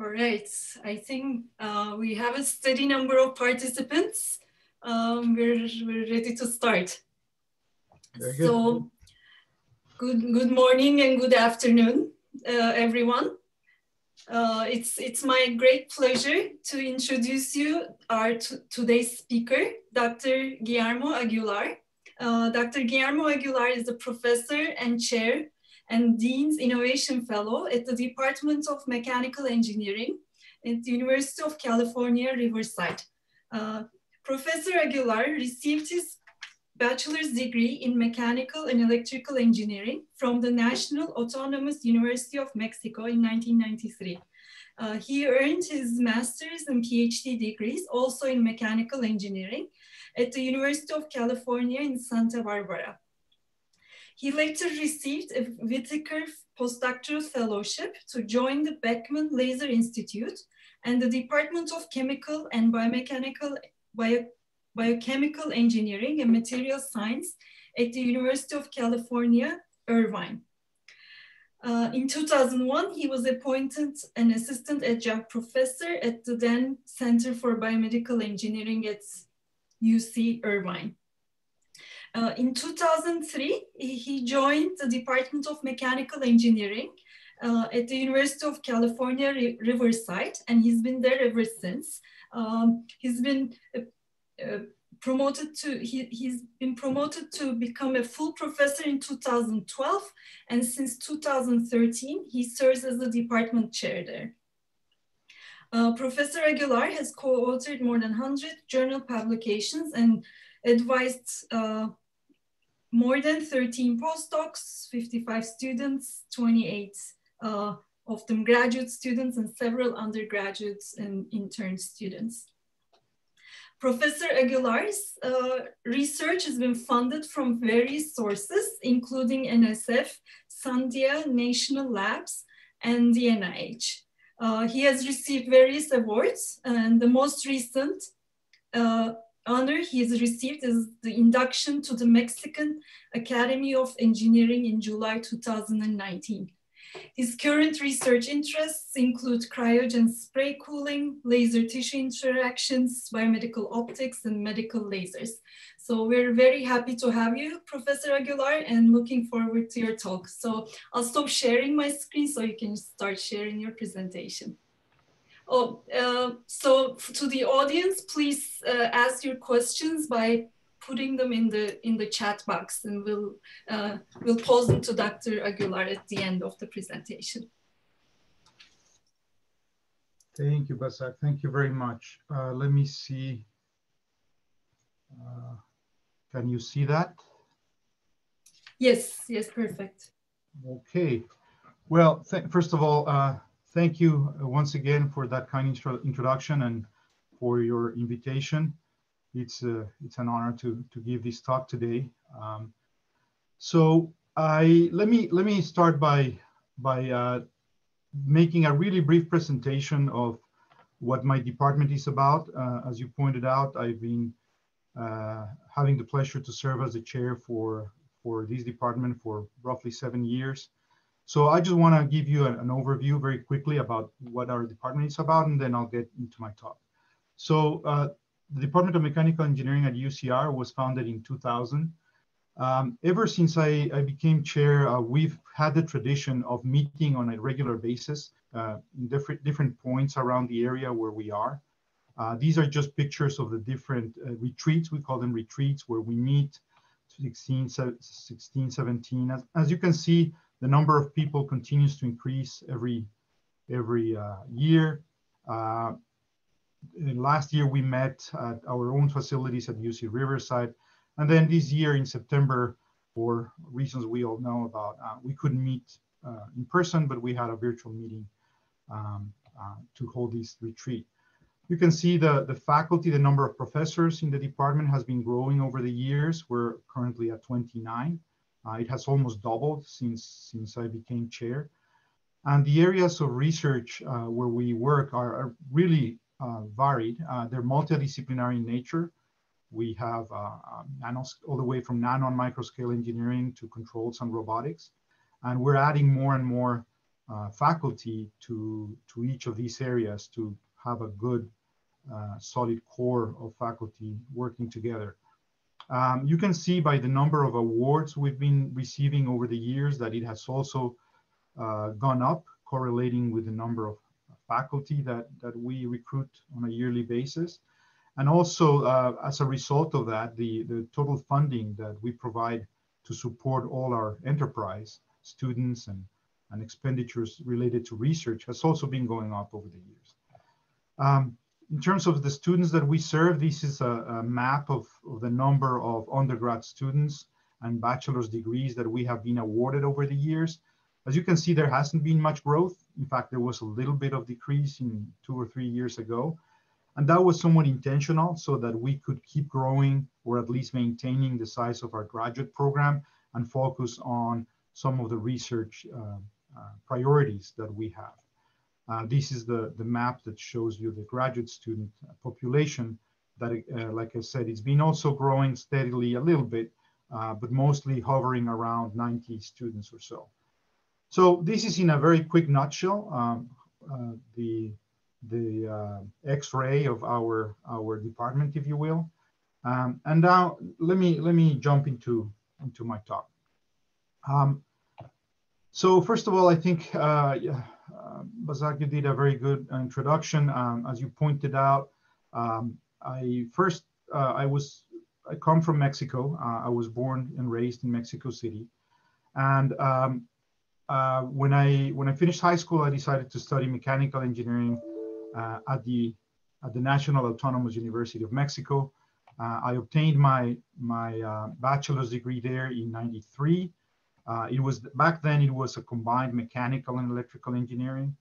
All right, I think we have a steady number of participants. We're ready to start. Very good. So, good morning and good afternoon, everyone. It's my great pleasure to introduce you our today's speaker, Dr. Guillermo Aguilar. Dr. Guillermo Aguilar is the professor and chair and Dean's Innovation Fellow at the Department of Mechanical Engineering at the University of California, Riverside. Professor Aguilar received his bachelor's degree in Mechanical and Electrical Engineering from the National Autonomous University of Mexico in 1993. He earned his master's and PhD degrees also in Mechanical Engineering at the University of California in Santa Barbara. He later received a Whitaker postdoctoral fellowship to join the Beckman Laser Institute and the Department of Chemical and Biochemical Engineering and Material Science at the University of California, Irvine. In 2001, he was appointed an assistant adjunct professor at the then Center for Biomedical Engineering at UC Irvine. In 2003, he joined the Department of Mechanical Engineering at the University of California, Riverside, and he's been there ever since. He's been promoted to become a full professor in 2012, and since 2013, he serves as the department chair there. Professor Aguilar has co-authored more than 100 journal publications and advised more than 13 postdocs, 55 students, 28 of them graduate students, and several undergraduates and intern students. Professor Aguilar's research has been funded from various sources, including NSF, Sandia, National Labs, and the NIH. He has received various awards, and the most recent honor he has received is the induction to the Mexican Academy of Engineering in July 2019. His current research interests include cryogen spray cooling, laser tissue interactions, biomedical optics, and medical lasers. So we're very happy to have you, Professor Aguilar, and looking forward to your talk. So I'll stop sharing my screen so you can start sharing your presentation. So to the audience, please ask your questions by putting them in the chat box, and we'll pose them to Dr. Aguilar at the end of the presentation. Thank you, Basak. Thank you very much. Let me see. Can you see that? Yes, perfect. Okay. Well, first of all, thank you once again for that kind introduction and for your invitation. It's an honor to give this talk today. So let me start by making a really brief presentation of what my department is about. As you pointed out, I've been having the pleasure to serve as the chair for this department for roughly 7 years. So I just want to give you an overview very quickly about what our department is about, and then I'll get into my talk. So the Department of Mechanical Engineering at UCR was founded in 2000. Ever since I became chair, we've had the tradition of meeting on a regular basis in different points around the area where we are. These are just pictures of the different retreats. We call them retreats, where we meet 16, 17. As you can see, the number of people continues to increase every year. Last year, we met at our own facilities at UC Riverside. And then this year in September, for reasons we all know about, we couldn't meet in person, but we had a virtual meeting to hold this retreat. You can see the faculty, the number of professors in the department has been growing over the years. We're currently at 29. It has almost doubled since I became chair. And the areas of research where we work are really varied. They're multidisciplinary in nature. We have all the way from nano and microscale engineering to controls and robotics. And we're adding more and more faculty to each of these areas to have a good solid core of faculty working together. You can see by the number of awards we've been receiving over the years that it has also gone up, correlating with the number of faculty that we recruit on a yearly basis. And also, as a result of that, the total funding that we provide to support all our enterprise students and expenditures related to research has also been going up over the years. In terms of the students that we serve, this is a map of the number of undergrad students and bachelor's degrees that we have been awarded over the years. As you can see, there hasn't been much growth. In fact, there was a little bit of decrease in 2 or 3 years ago. And that was somewhat intentional so that we could keep growing or at least maintaining the size of our graduate program and focus on some of the research priorities that we have. This is the map that shows you the graduate student population that, like I said, it's been also growing steadily a little bit, but mostly hovering around 90 students or so. So this is in a very quick nutshell, the X-ray of our department, if you will. And now let me jump into my talk. So first of all, I think Bazak, you did a very good introduction. As you pointed out, I come from Mexico. I was born and raised in Mexico City, and when I finished high school, I decided to study mechanical engineering at the National Autonomous University of Mexico. I obtained my bachelor's degree there in '93. Back then it was a combined mechanical and electrical engineering.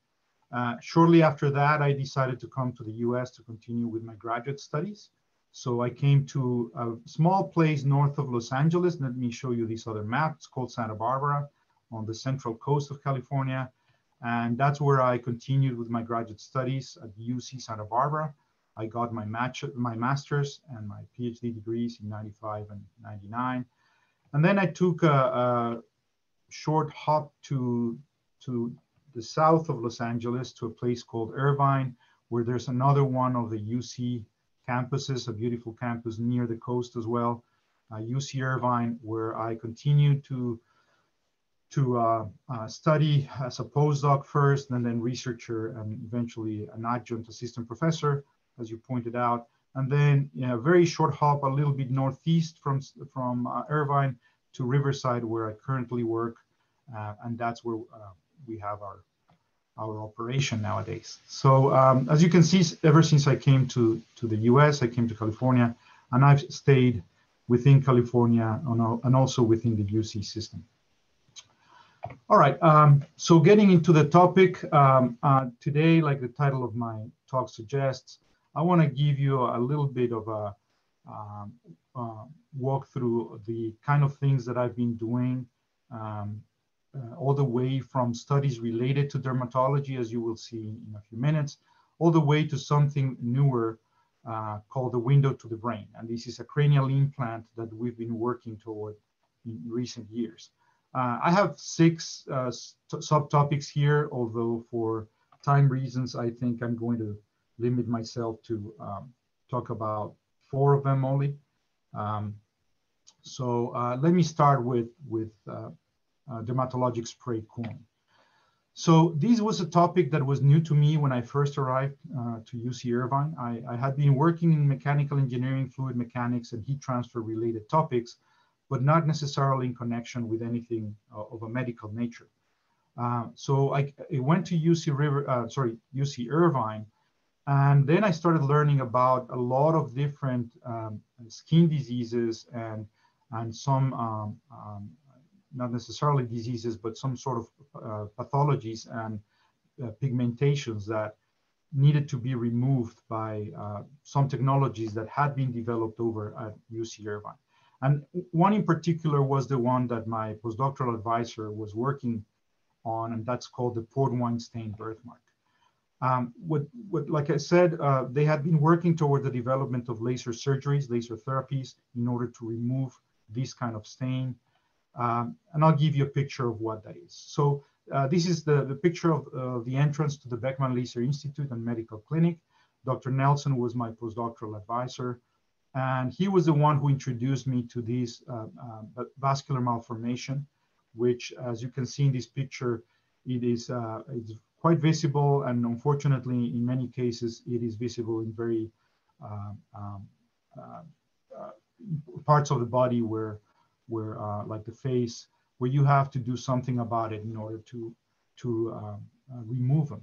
Shortly after that, I decided to come to the US to continue with my graduate studies. So I came to a small place north of Los Angeles. Let me show you this other map. It's called Santa Barbara on the central coast of California. And that's where I continued with my graduate studies at UC Santa Barbara. I got my master's and my PhD degrees in '95 and '99. And then I took a short hop to the south of Los Angeles to a place called Irvine, where there's another one of the UC campuses, a beautiful campus near the coast as well, UC Irvine, where I continued to study as a postdoc first, and then researcher, and eventually an adjunct assistant professor, as you pointed out. And then a very short hop a little bit northeast from Irvine to Riverside, where I currently work, and that's where we have our operation nowadays. So as you can see, ever since I came to the US, I came to California, and I've stayed within California and also within the UC system. All right, so getting into the topic today, like the title of my talk suggests, I want to give you a little bit of a walk through the kind of things that I've been doing, all the way from studies related to dermatology, as you will see in a few minutes, all the way to something newer called the window to the brain. And this is a cranial implant that we've been working toward in recent years. I have 6 subtopics here, although for time reasons, I think I'm going to limit myself to talk about 4 of them only. So let me start with dermatologic spray cooling. So this was a topic that was new to me when I first arrived to UC Irvine. I had been working in mechanical engineering, fluid mechanics, and heat transfer related topics, but not necessarily in connection with anything of a medical nature. So I went to UC Irvine, and then I started learning about a lot of different skin diseases and some, not necessarily diseases, but some sort of pathologies and pigmentations that needed to be removed by some technologies that had been developed over at UC Irvine. And one in particular was the one that my postdoctoral advisor was working on, and that's called the port wine stain birthmark. Like I said, they had been working toward the development of laser surgeries, laser therapies, in order to remove this kind of stain. And I'll give you a picture of what that is. So this is the picture of the entrance to the Beckman Laser Institute and Medical Clinic. Dr. Nelson was my postdoctoral advisor, and he was the one who introduced me to this vascular malformation, which, as you can see in this picture, it's quite visible, and unfortunately, in many cases, it is visible in very parts of the body where like the face, where you have to do something about it in order to remove them.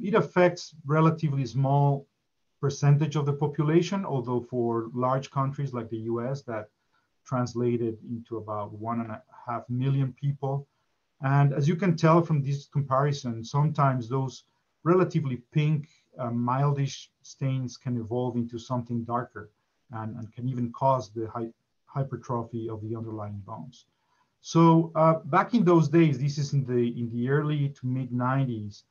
It affects relatively small percentage of the population, although for large countries like the US, that translated into about 1.5 million people. And as you can tell from this comparison, sometimes those relatively pink, mildish stains can evolve into something darker and can even cause the hypertrophy of the underlying bones. So back in those days, this is in the early to mid 90s,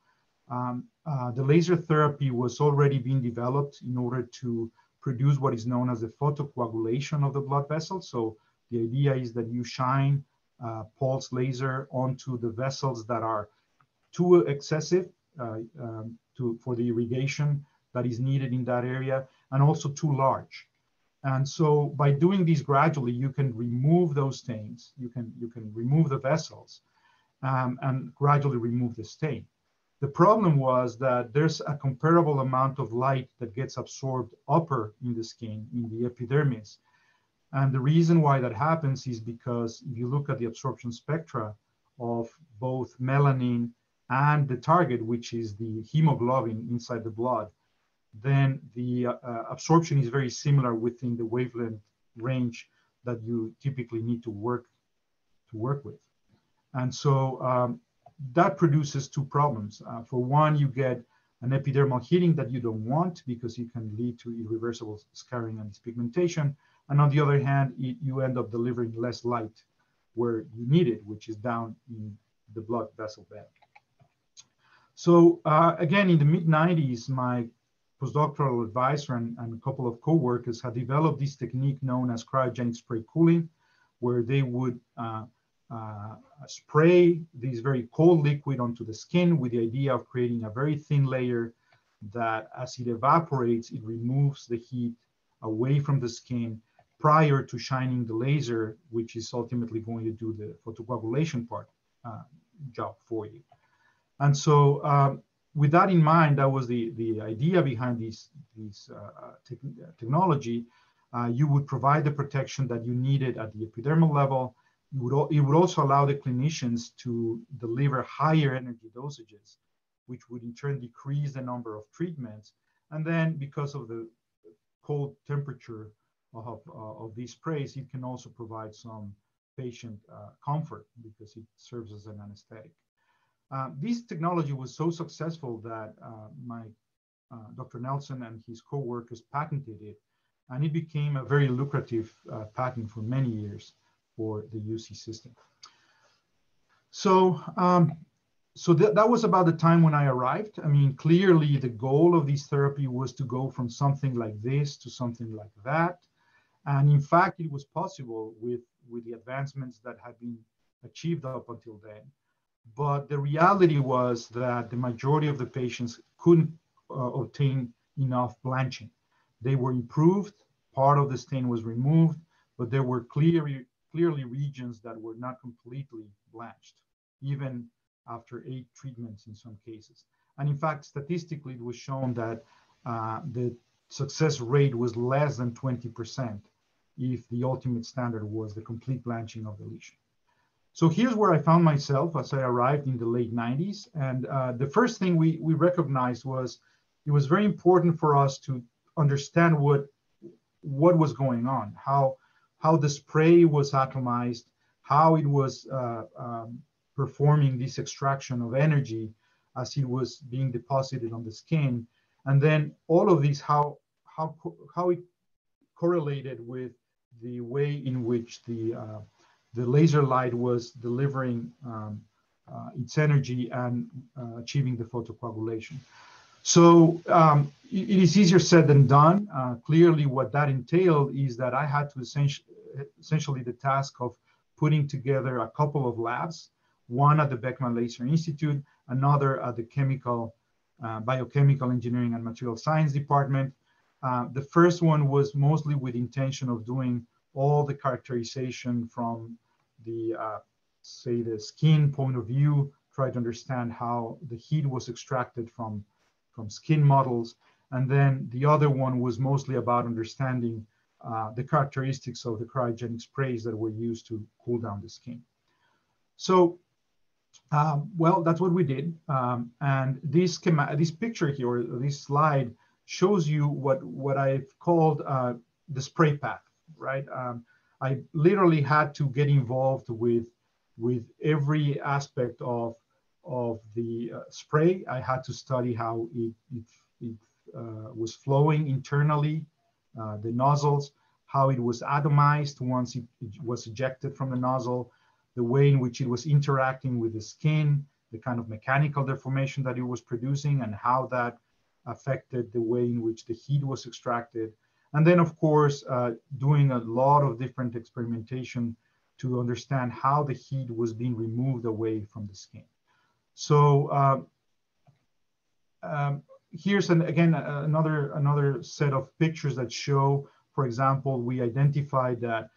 the laser therapy was already being developed in order to produce what is known as the photocoagulation of the blood vessels. So the idea is that you shine pulse laser onto the vessels that are too excessive for the irrigation that is needed in that area, and also too large. And so by doing this gradually, you can remove those stains, you can remove the vessels, and gradually remove the stain. The problem was that there's a comparable amount of light that gets absorbed upper in the skin, in the epidermis. And the reason why that happens is because if you look at the absorption spectra of both melanin and the target, which is the hemoglobin inside the blood, then the absorption is very similar within the wavelength range that you typically need to work with. And so that produces two problems. For one, you get an epidermal heating that you don't want because it can lead to irreversible scarring and dyspigmentation. And on the other hand, you end up delivering less light where you need it, which is down in the blood vessel bed. So again, in the mid 90s, my postdoctoral advisor and a couple of co-workers had developed this technique known as cryogenic spray cooling, where they would spray this very cold liquid onto the skin with the idea of creating a very thin layer that, as it evaporates, it removes the heat away from the skin prior to shining the laser, which is ultimately going to do the photocoagulation part job for you. And so with that in mind, that was the idea behind this technology. You would provide the protection that you needed at the epidermal level. It would also allow the clinicians to deliver higher energy dosages, which would in turn decrease the number of treatments. And then because of the cold temperature of these sprays, it can also provide some patient comfort because it serves as an anesthetic. This technology was so successful that Dr. Nelson and his co-workers patented it, and it became a very lucrative patent for many years for the UC system. So, that was about the time when I arrived. I mean, clearly the goal of this therapy was to go from something like this to something like that. And in fact, it was possible with the advancements that had been achieved up until then. But the reality was that the majority of the patients couldn't obtain enough blanching. They were improved, part of the stain was removed, but there were clearly regions that were not completely blanched, even after 8 treatments in some cases. And in fact, statistically, it was shown that the success rate was less than 20% if the ultimate standard was the complete blanching of the lesion. So here's where I found myself as I arrived in the late 90s. And the first thing we recognized was it was very important for us to understand what was going on, how the spray was atomized, how it was performing this extraction of energy as it was being deposited on the skin. And then all of this, how it correlated with the way in which the laser light was delivering its energy and achieving the photocoagulation. So it is easier said than done. Clearly, what that entailed is that I had to essentially the task of putting together a couple of labs, one at the Beckman Laser Institute, another at the Biochemical Engineering and Material Science Department. The first one was mostly with intention of doing all the characterization from the, say, the skin point of view, try to understand how the heat was extracted from skin models. And then the other one was mostly about understanding the characteristics of the cryogenic sprays that were used to cool down the skin. So, well, that's what we did. And this picture here, or this slide, shows you what I've called the spray path, right? I literally had to get involved with every aspect of the spray. I had to study how it was flowing internally, the nozzles, how it was atomized once it was ejected from the nozzle, the way in which it was interacting with the skin, the kind of mechanical deformation that it was producing, and how that affected the way in which the heat was extracted. And then, of course, doing a lot of different experimentation to understand how the heat was being removed away from the skin. So here's again another set of pictures that show, for example, we identified that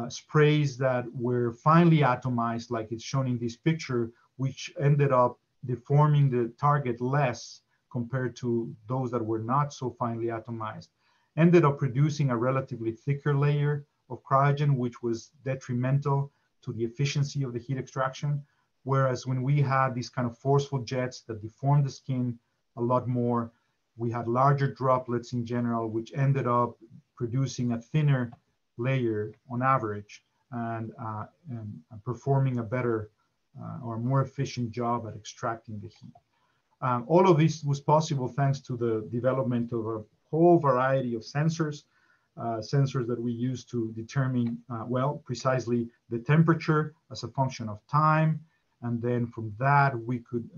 sprays that were finely atomized, like it's shown in this picture, which ended up deforming the target less compared to those that were not so finely atomized, ended up producing a relatively thicker layer of cryogen, which was detrimental to the efficiency of the heat extraction. Whereas when we had these kind of forceful jets that deformed the skin a lot more, we had larger droplets in general, which ended up producing a thinner layer on average, and performing a better or more efficient job at extracting the heat. All of this was possible thanks to the development of a whole variety of sensors that we use to determine, well, precisely the temperature as a function of time. And then from that, we could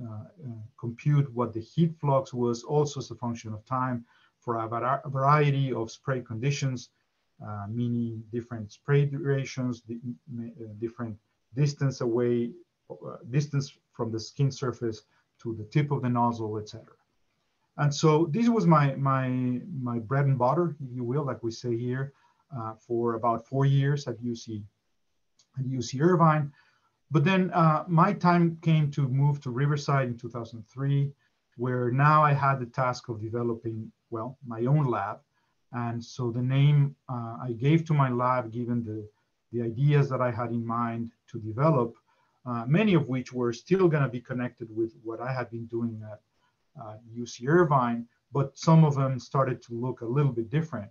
compute what the heat flux was also as a function of time for a variety of spray conditions, meaning different spray durations, different distance away, distance from the skin surface to the tip of the nozzle, etc. And so this was my bread and butter, if you will, like we say here, for about 4 years at UC Irvine. But then my time came to move to Riverside in 2003, where now I had the task of developing, well, my own lab. And so the name I gave to my lab, given the ideas that I had in mind to develop, many of which were still going to be connected with what I had been doing at UC Irvine, but some of them started to look a little bit different.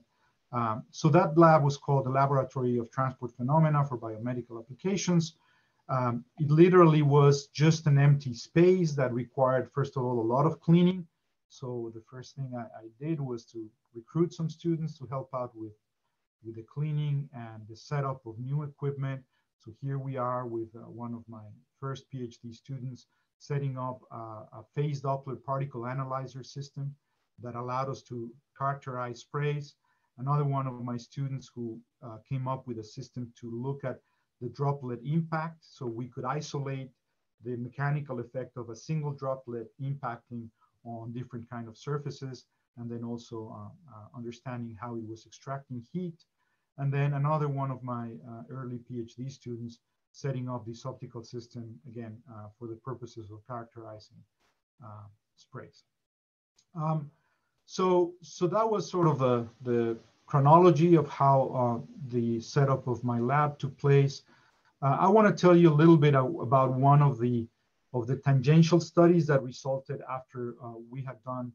So that lab was called the Laboratory of Transport Phenomena for Biomedical Applications. It literally was just an empty space that required, first of all, a lot of cleaning. So the first thing I did was to recruit some students to help out with the cleaning and the setup of new equipment. So here we are with one of my first PhD students setting up a phase Doppler particle analyzer system that allowed us to characterize sprays. Another one of my students who came up with a system to look at the droplet impact, so we could isolate the mechanical effect of a single droplet impacting on different kind of surfaces, and then also understanding how it was extracting heat. And then another one of my early PhD students setting up this optical system, again, for the purposes of characterizing sprays. So that was sort of the chronology of how the setup of my lab took place. I want to tell you a little bit about one of the tangential studies that resulted after we had done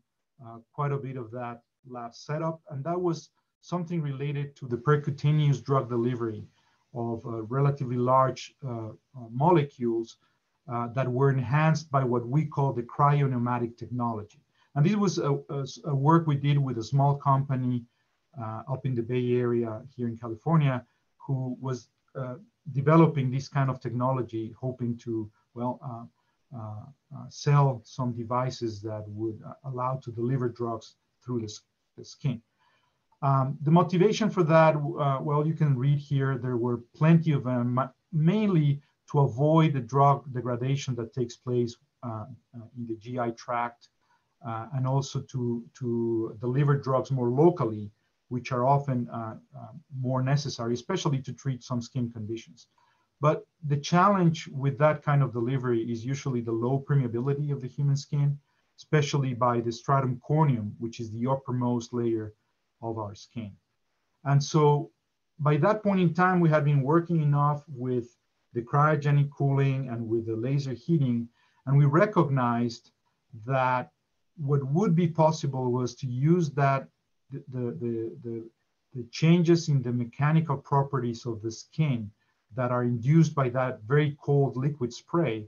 quite a bit of that lab setup, and that was something related to the percutaneous drug delivery of relatively large molecules that were enhanced by what we call the cryopneumatic technology. And this was a work we did with a small company up in the Bay Area here in California, who was developing this kind of technology, hoping to, well, sell some devices that would allow to deliver drugs through the skin. The motivation for that, well, you can read here, there were plenty of them, mainly to avoid the drug degradation that takes place in the GI tract, and also to deliver drugs more locally, which are often more necessary, especially to treat some skin conditions. But the challenge with that kind of delivery is usually the low permeability of the human skin, especially by the stratum corneum, which is the uppermost layer of our skin. And so by that point in time, we had been working enough with the cryogenic cooling and with the laser heating, and we recognized that what would be possible was to use that the changes in the mechanical properties of the skin that are induced by that very cold liquid spray,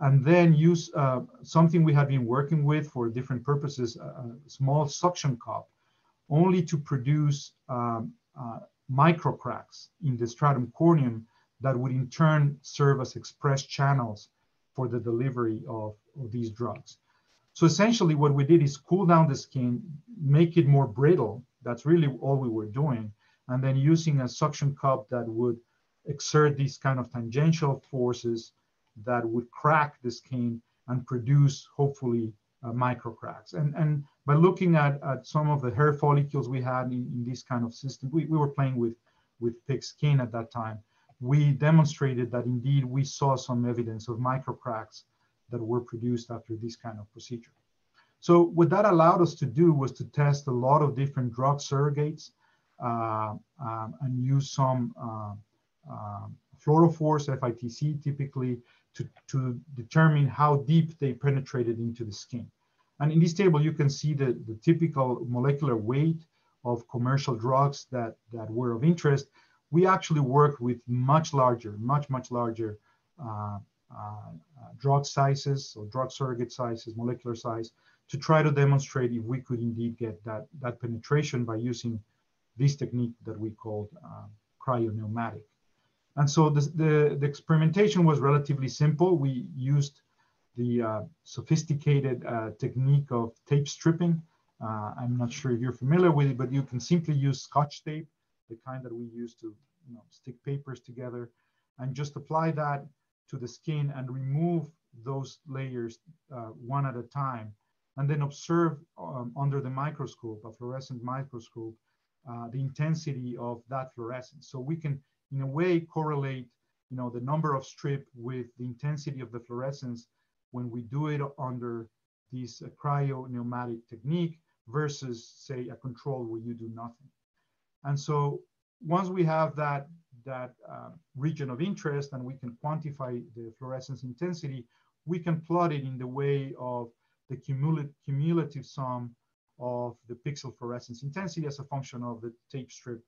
and then use something we have been working with for different purposes, a small suction cup, only to produce micro cracks in the stratum corneum that would in turn serve as express channels for the delivery of these drugs. So essentially what we did is cool down the skin, make it more brittle. That's really all we were doing. And then using a suction cup that would exert these kind of tangential forces that would crack the skin and produce, hopefully, micro cracks. And by looking at some of the hair follicles we had in this kind of system, we were playing with pig skin at that time. We demonstrated that indeed we saw some evidence of micro cracks that were produced after this kind of procedure. So what that allowed us to do was to test a lot of different drug surrogates and use some fluorophores, FITC typically, to determine how deep they penetrated into the skin. And in this table, you can see the typical molecular weight of commercial drugs that were of interest. We actually worked with much larger drug sizes or drug surrogate sizes, molecular size, to try to demonstrate if we could indeed get that penetration by using this technique that we called cryopneumatic. And so the experimentation was relatively simple. We used the sophisticated technique of tape stripping. I'm not sure if you're familiar with it, but you can simply use Scotch tape, the kind that we use to stick papers together, and just apply that to the skin and remove those layers one at a time, and then observe under the microscope, a fluorescent microscope, the intensity of that fluorescence. So we can, in a way, correlate the number of strip with the intensity of the fluorescence when we do it under this cryopneumatic technique versus, say, a control where you do nothing. And so once we have that region of interest and we can quantify the fluorescence intensity, we can plot it in the way of the cumulative sum of the pixel fluorescence intensity as a function of the tape strip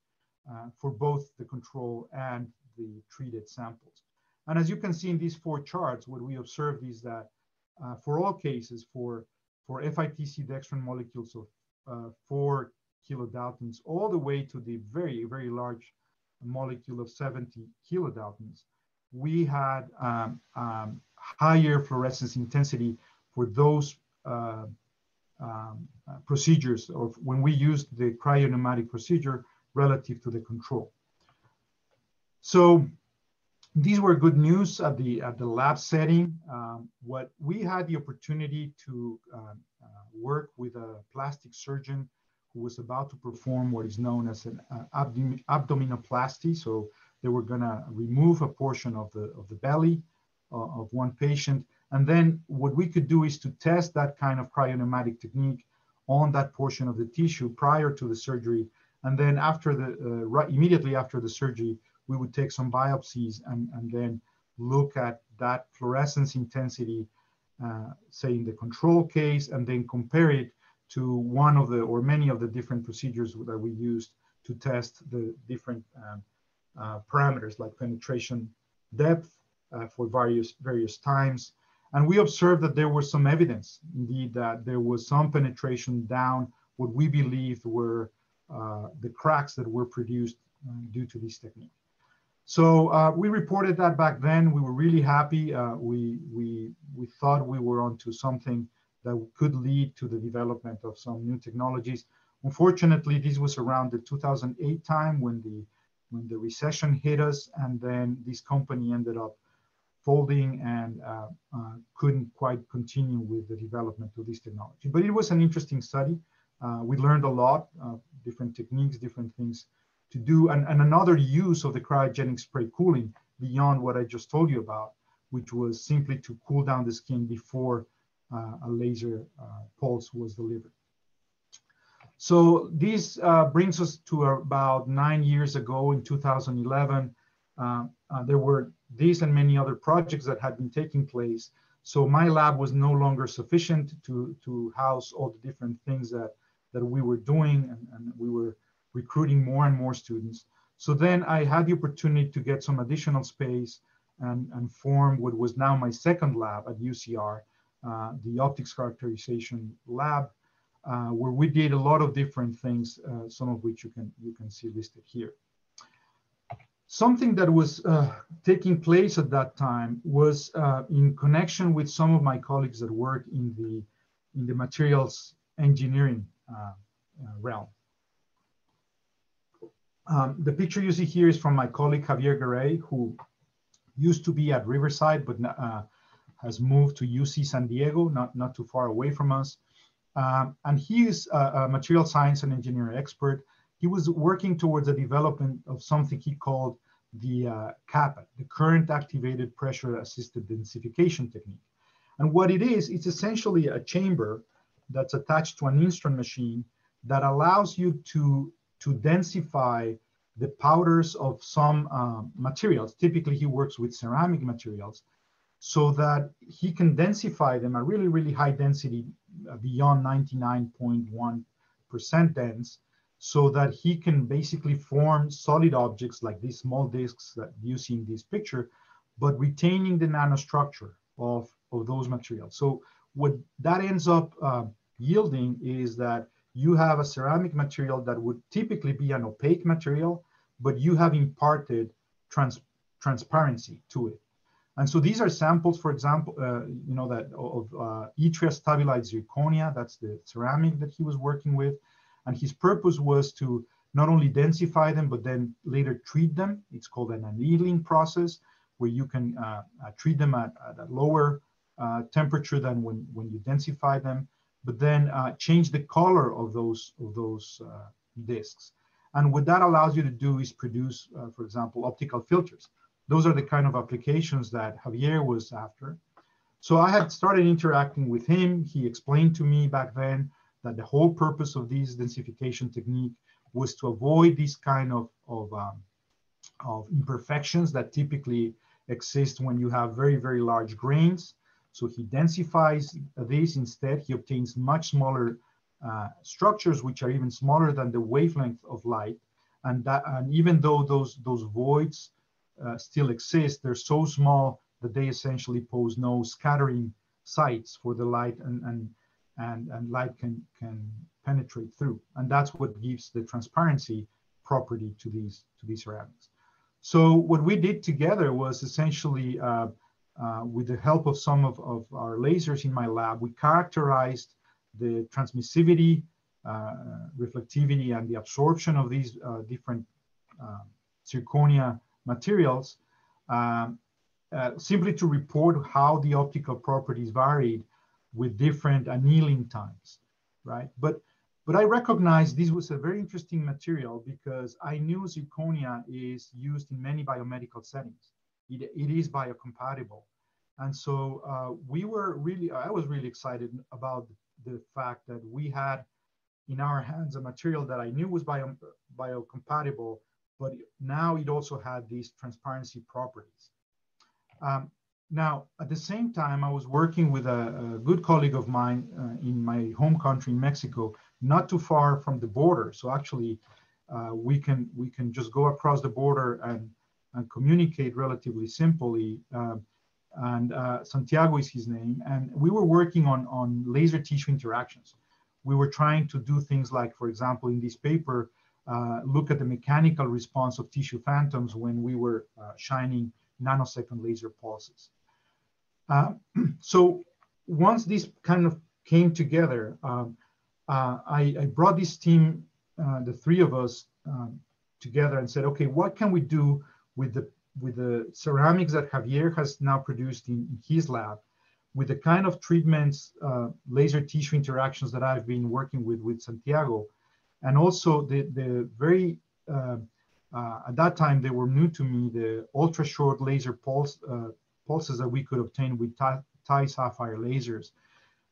for both the control and the treated samples. And as you can see in these four charts, what we observed is that for all cases, for FITC dextran molecules of 4 kilodaltons, all the way to the very, very large molecule of 70 kilodaltons, we had higher fluorescence intensity for those procedures, or when we used the cryopneumatic procedure relative to the control. So these were good news at the lab setting. What we had the opportunity to work with a plastic surgeon who was about to perform what is known as an abdominoplasty. So they were going to remove a portion of the belly of one patient. And then what we could do is to test that kind of cryopneumatic technique on that portion of the tissue prior to the surgery. And then after immediately after the surgery, we would take some biopsies and then look at that fluorescence intensity, say in the control case, and then compare it to one of the, or many of the different procedures that we used to test the different parameters like penetration depth for various times. And we observed that there was some evidence, indeed, that there was some penetration down what we believed were the cracks that were produced due to this technique. So we reported that back then. We were really happy. We thought we were onto something that could lead to the development of some new technologies. Unfortunately, this was around the 2008 time when the recession hit us, and then this company ended up folding and couldn't quite continue with the development of this technology. But it was an interesting study. We learned a lot, different techniques, different things to do, and another use of the cryogenic spray cooling beyond what I just told you about, which was simply to cool down the skin before a laser pulse was delivered. So this brings us to about 9 years ago in 2011. There were these and many other projects that had been taking place. So my lab was no longer sufficient to house all the different things that we were doing, and we were recruiting more and more students. So then I had the opportunity to get some additional space and form what was now my second lab at UCR, the optics characterization lab, where we did a lot of different things, some of which you can see listed here. Something that was taking place at that time was in connection with some of my colleagues that work in the materials engineering realm. The picture you see here is from my colleague Javier Garay, who used to be at Riverside, but has moved to UC San Diego, not too far away from us. And he is a material science and engineering expert. He was working towards the development of something he called the CAPA, the current activated pressure assisted densification technique. And what it is, it's essentially a chamber that's attached to an instrument machine that allows you to densify the powders of some materials. Typically, he works with ceramic materials, so that he can densify them at really, really high density, beyond 99.1% dense, so that he can basically form solid objects like these small discs that you see in this picture, but retaining the nanostructure of those materials. So what that ends up yielding is that you have a ceramic material that would typically be an opaque material, but you have imparted transparency to it. And so these are samples, for example, you know, that of Yttria-Stablized-Zirconia. That's the ceramic that he was working with. And his purpose was to not only densify them, but then later treat them. It's called an annealing process, where you can treat them at a lower temperature than when you densify them, but then change the color of those discs. And what that allows you to do is produce, for example, optical filters. Those are the kind of applications that Javier was after. So I had started interacting with him. He explained to me back then that the whole purpose of this densification technique was to avoid these kind of imperfections that typically exist when you have very, very large grains. So he densifies these instead. He obtains much smaller structures, which are even smaller than the wavelength of light. And even though those voids still exist, they're so small that they essentially pose no scattering sites for the light, and light can penetrate through. And that's what gives the transparency property to these ceramics. So what we did together was essentially, with the help of some of our lasers in my lab, we characterized the transmissivity, reflectivity, and the absorption of these different zirconia materials, simply to report how the optical properties varied with different annealing times, right? But I recognized this was a very interesting material because I knew zirconia is used in many biomedical settings. It is biocompatible. And so I was really excited about the fact that we had in our hands a material that I knew was biocompatible, but now it also had these transparency properties. Now, at the same time, I was working with a good colleague of mine in my home country, Mexico, not too far from the border. So actually, we can just go across the border and communicate relatively simply. Santiago is his name. And we were working on laser tissue interactions. We were trying to do things like, for example, in this paper, look at the mechanical response of tissue phantoms when we were shining nanosecond laser pulses. So once this kind of came together, I brought this team, the three of us, together and said, okay, what can we do with the ceramics that Javier has now produced in his lab, with the kind of treatments, laser tissue interactions that I've been working with Santiago, and also the very, at that time, they were new to me, the ultra short laser pulses that we could obtain with Thai sapphire lasers.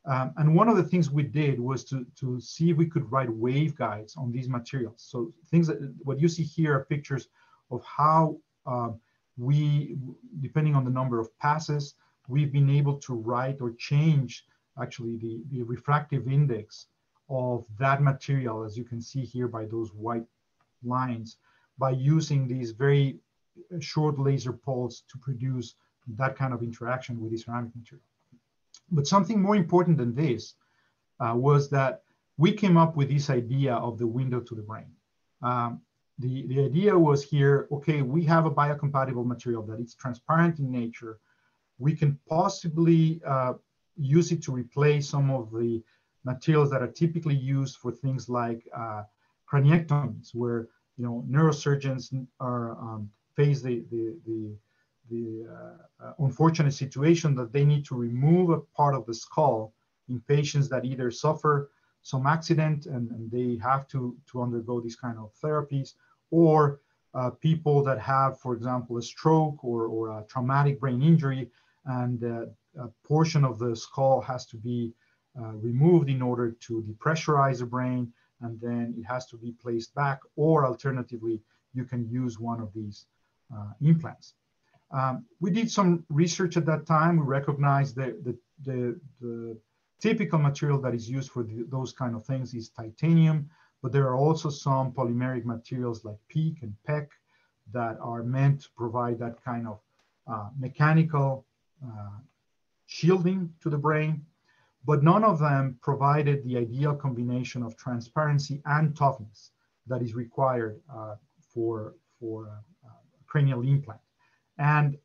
And one of the things we did was to see if we could write waveguides on these materials. So things that, what you see here are pictures of how we, depending on the number of passes, we've been able to write or change actually the refractive index of that material, as you can see here by those white lines, by using these very short laser pulse to produce that kind of interaction with the ceramic material. But something more important than this was that we came up with this idea of the window to the brain. The idea was here, okay, we have a biocompatible material that is transparent in nature. We can possibly use it to replace some of the materials that are typically used for things like craniotomies, where neurosurgeons are face the unfortunate situation that they need to remove a part of the skull in patients that either suffer some accident and they have to undergo these kind of therapies, or people that have, for example, a stroke or a traumatic brain injury, and a portion of the skull has to be removed in order to depressurize the brain, and then it has to be placed back, or alternatively, you can use one of these implants. We did some research at that time. We recognized that the typical material that is used for those kind of things is titanium, but there are also some polymeric materials like PEEK and PEC that are meant to provide that kind of mechanical shielding to the brain, but none of them provided the ideal combination of transparency and toughness that is required for a cranial implant, and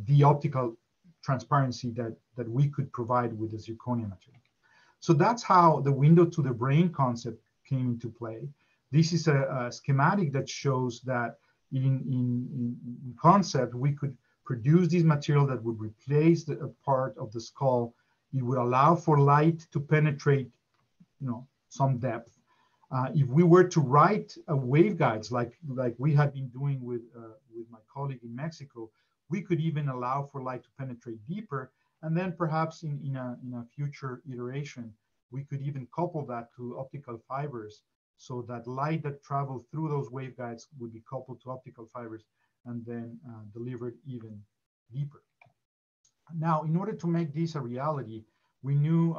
the optical transparency that we could provide with the zirconia material. So that's how the window to the brain concept came into play. This is a schematic that shows that in concept, we could produce this material that would replace a part of the skull. It would allow for light to penetrate, some depth. If we were to write waveguides like we had been doing with my colleague in Mexico, we could even allow for light to penetrate deeper, and then perhaps in a future iteration, we could even couple that to optical fibers, so that light that traveled through those waveguides would be coupled to optical fibers and then delivered even deeper. Now, in order to make this a reality, we knew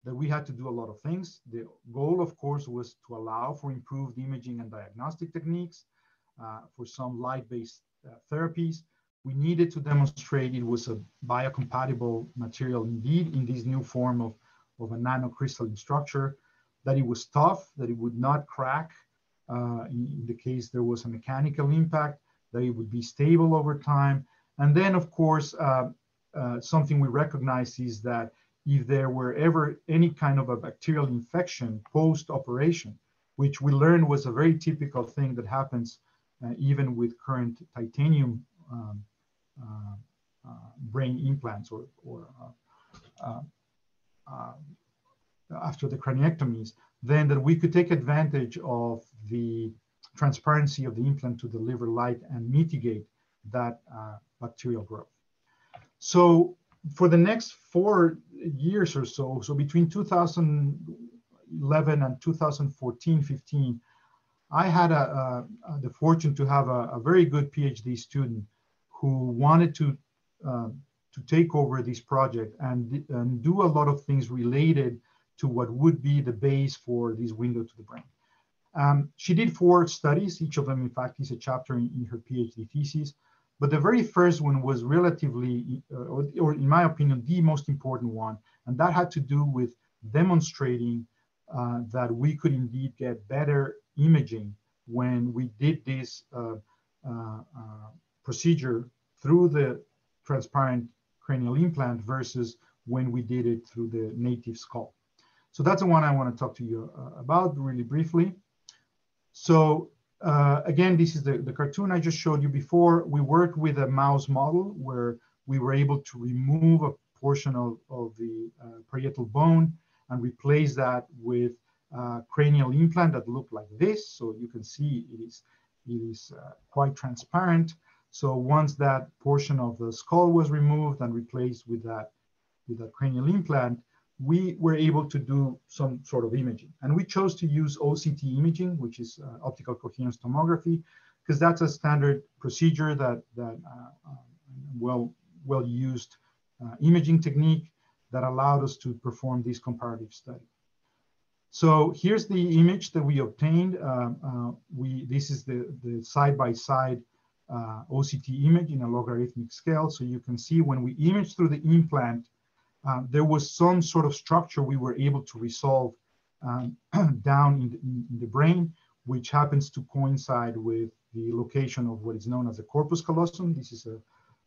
that we had to do a lot of things. The goal, of course, was to allow for improved imaging and diagnostic techniques for some light-based therapies. We needed to demonstrate it was a biocompatible material indeed in this new form of a nanocrystalline structure, that it was tough, that it would not crack in the case there was a mechanical impact, that it would be stable over time. And then, of course, something we recognize is that if there were ever any kind of a bacterial infection post-operation, which we learned was a very typical thing that happens even with current titanium brain implants or after the craniectomies, then that we could take advantage of the transparency of the implant to deliver light and mitigate that bacterial growth. So for the next 4 years or so, so between 2011 and 2014-15, I had the fortune to have a very good PhD student who wanted to take over this project and do a lot of things related to what would be the base for this window to the brain. She did 4 studies. Each of them, in fact, is a chapter in her PhD thesis. But the very first one was relatively, or in my opinion, the most important one. And that had to do with demonstrating that we could indeed get better imaging when we did this procedure through the transparent cranial implant versus when we did it through the native skull. So that's the one I want to talk to you about really briefly. So again, this is the cartoon I just showed you before. We worked with a mouse model where we were able to remove a portion of the parietal bone and replace that with cranial implant that looked like this. So you can see it is quite transparent. So once that portion of the skull was removed and replaced with that cranial implant, we were able to do some sort of imaging. And we chose to use OCT imaging, which is optical coherence tomography, because that's a standard procedure that well used imaging technique that allowed us to perform this comparative study. So here's the image that we obtained. This is the side-by-side OCT image in a logarithmic scale. So you can see when we image through the implant, there was some sort of structure we were able to resolve down in the brain, which happens to coincide with the location of what is known as the corpus callosum. This is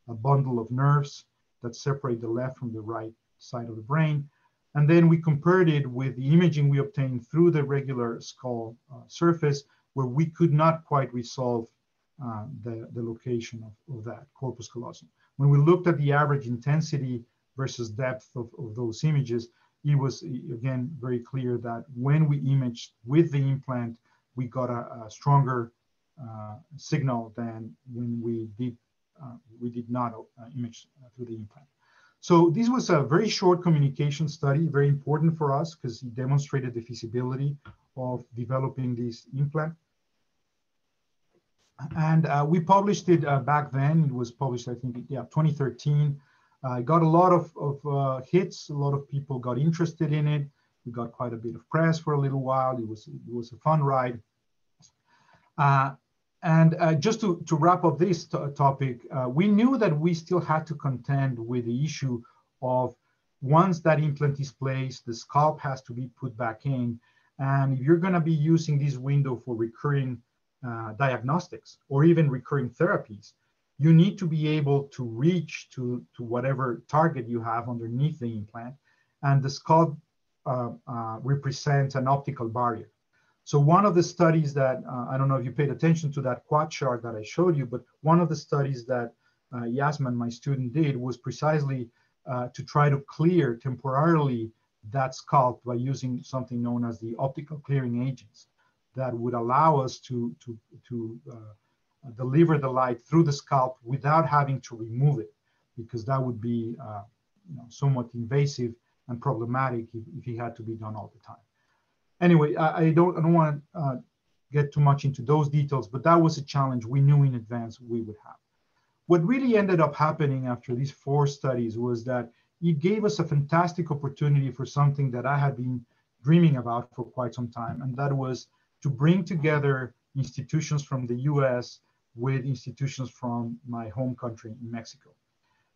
a bundle of nerves that separate the left from the right side of the brain. And then we compared it with the imaging we obtained through the regular skull surface, where we could not quite resolve the location of that corpus callosum. When we looked at the average intensity versus depth of those images, it was, again, very clear that when we imaged with the implant, we got a stronger signal than when we did not image through the implant. So this was a very short communication study, very important for us because it demonstrated the feasibility of developing this implant. And we published it back then. It was published, I think, 2013. It got a lot of hits. A lot of people got interested in it. We got quite a bit of press for a little while. It was a fun ride. Just to wrap up this topic, we knew that we still had to contend with the issue of once that implant is placed, the scalp has to be put back in. And if you're going to be using this window for recurring diagnostics or even recurring therapies, you need to be able to reach to whatever target you have underneath the implant. And the scalp represents an optical barrier. So one of the studies that, I don't know if you paid attention to that quad chart that I showed you, but one of the studies that Yasmin, my student, did was precisely to try to clear temporarily that scalp by using something known as the optical clearing agents that would allow us to deliver the light through the scalp without having to remove it, because that would be somewhat invasive and problematic if it had to be done all the time. Anyway, I don't want to get too much into those details, but that was a challenge we knew in advance we would have. What really ended up happening after these 4 studies was that it gave us a fantastic opportunity for something that I had been dreaming about for quite some time, and that was to bring together institutions from the US with institutions from my home country in Mexico.